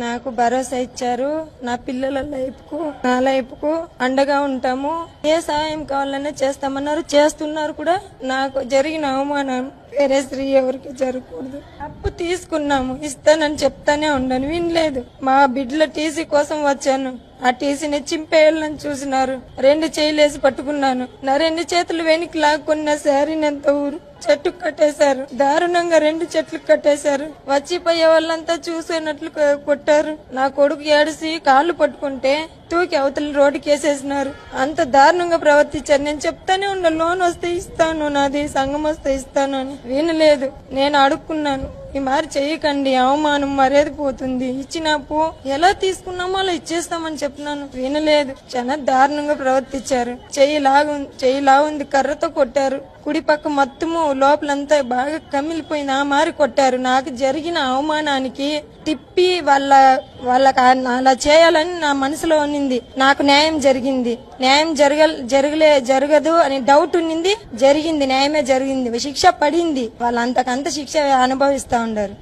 నాకు భరోసా ఇచ్చారు. నా పిల్లల లైఫ్కు నా లైఫ్కు అండగా ఉంటాము, ఏ సాయం కావాలన్నా చేస్తామన్నారు, చేస్తున్నారు కూడా. నాకు జరిగిన అవమానం వేరే స్త్రీ ఎవరికి జరగకూడదు. అప్పు తీసుకున్నాము, ఇస్తానని చెప్తానే ఉన్నాను, వినలేదు. మా బిడ్డల టీసీ కోసం వచ్చాను, ఆ టీసీని చింపేయాలని చూసినారు. 2 చేయిలేసి పట్టుకున్నాను, నా 2 చేతులు వెనక్కి లాక్కున్న శారీని ఎంత ఊరు చెట్టు కట్టేశారు. దారుణంగా 2 చెట్లు కట్టేశారు. వచ్చిపోయే వాళ్ళంతా చూసేనట్లు కొట్టారు. నా కొడుకు ఏడిసి కాళ్ళు పట్టుకుంటే తూకి అవతల రోడ్డుకి వేసేసినారు. అంత దారుణంగా ప్రవర్తించారు. నేను చెప్తానే ఉన్నా, లోన్ వస్తే ఇస్తాను, నాది సంఘం వస్తే ఇస్తాను అని. వినలేదు. నేను అడుక్కున్నాను, ఈ మారి చేయకండి, అవమానం మర్యాద పోతుంది, ఇచ్చిన అప్పు ఎలా తీసుకున్నామో అలా ఇచ్చేస్తామని చెప్పినాను. వినలేదు. చాలా దారుణంగా ప్రవర్తించారు. చెయ్యి లాగుంది, కర్రతో కొట్టారు. కుడి పక్క మొత్తము లోపలంతా బాగా కమిలిపోయింది, ఆ మారి కొట్టారు. నాకు జరిగిన అవమానానికి తిప్పి వాళ్ళకి అలా చేయాలని నా మనసులో ఉన్నింది. నాకు న్యాయం జరిగింది, న్యాయం జరగదు అని డౌట్ ఉన్నింది. జరిగింది, న్యాయమే జరిగింది, శిక్ష పడింది. వాళ్ళంతకంత శిక్ష అనుభవిస్తా ఉండారు.